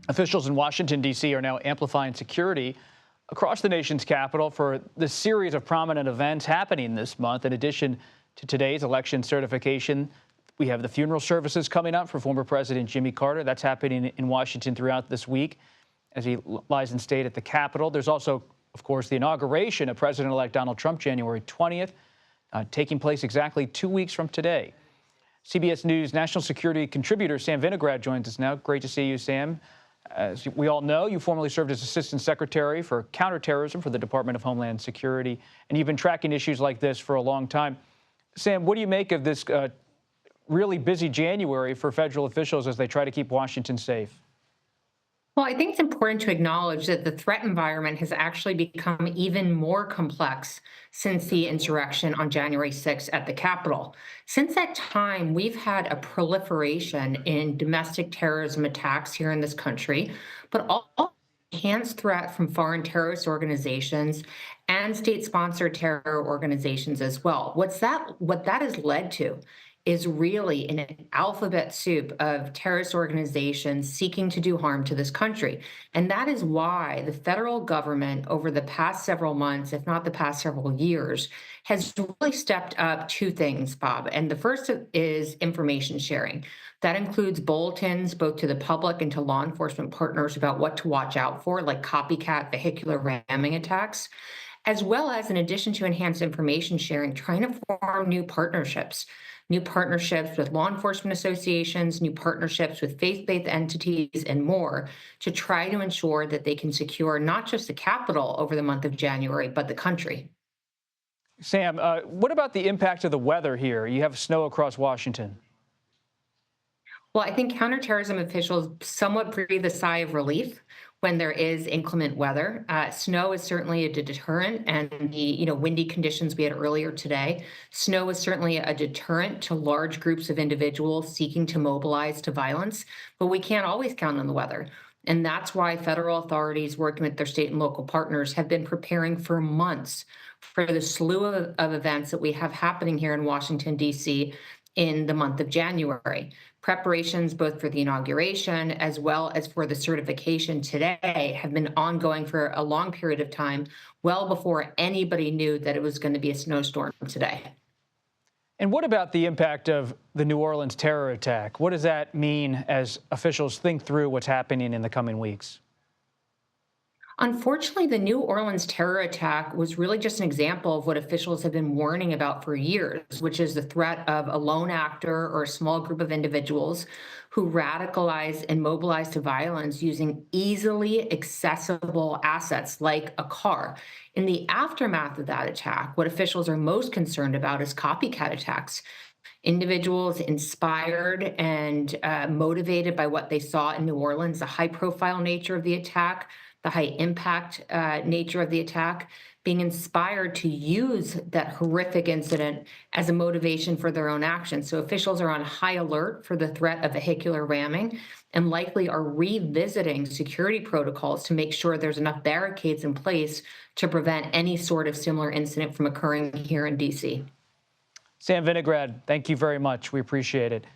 Officials in Washington, D.C. are now amplifying security across the nation's capital for the series of prominent events happening this month. In addition to today's election certification, we have the funeral services coming up for former President Jimmy Carter. That's happening in Washington throughout this week as he lies in state at the Capitol. There's also, of course, the inauguration of President-elect Donald Trump, January 20th, taking place exactly 2 weeks from today. CBS News national security contributor Sam Vinograd joins us now. Great to see you, Sam. As we all know, you formerly served as Assistant Secretary for Counterterrorism for the Department of Homeland Security, and you've been tracking issues like this for a long time. Sam, what do you make of this really busy January for federal officials as they try to keep Washington safe? Well, I think it's important to acknowledge that the threat environment has actually become even more complex since the insurrection on January 6th at the Capitol. Since that time, we've had a proliferation in domestic terrorism attacks here in this country, but all enhanced threat from foreign terrorist organizations and state-sponsored terror organizations as well. What that has led to is really an alphabet soup of terrorist organizations seeking to do harm to this country. And that is why the federal government over the past several months, if not the past several years, has really stepped up two things, Bob. And the first is information sharing. That includes bulletins both to the public and to law enforcement partners about what to watch out for, like copycat vehicular ramming attacks, as well as, in addition to enhanced information sharing, trying to form new partnerships with law enforcement associations, new partnerships with faith-based entities, and more to try to ensure that they can secure not just the Capitol over the month of January, but the country. Sam, what about the impact of the weather here? You have snow across Washington. Well, I think counterterrorism officials somewhat breathe a sigh of relief when there is inclement weather. Snow is certainly a deterrent, and the windy conditions we had earlier today. Snow is certainly a deterrent to large groups of individuals seeking to mobilize to violence, but we can't always count on the weather. And that's why federal authorities working with their state and local partners have been preparing for months for the slew of events that we have happening here in Washington, D.C. in the month of January. Preparations both for the inauguration as well as for the certification today have been ongoing for a long period of time, well before anybody knew that it was going to be a snowstorm today. And what about the impact of the New Orleans terror attack? What does that mean as officials think through what's happening in the coming weeks? Unfortunately, the New Orleans terror attack was really just an example of what officials have been warning about for years, which is the threat of a lone actor or a small group of individuals who radicalize and mobilize to violence using easily accessible assets like a car. In the aftermath of that attack, what officials are most concerned about is copycat attacks. Individuals inspired and motivated by what they saw in New Orleans, the high-profile nature of the attack, the high-impact nature of the attack, being inspired to use that horrific incident as a motivation for their own actions. So officials are on high alert for the threat of vehicular ramming and likely are revisiting security protocols to make sure there's enough barricades in place to prevent any sort of similar incident from occurring here in D.C. Sam Vinograd, thank you very much. We appreciate it.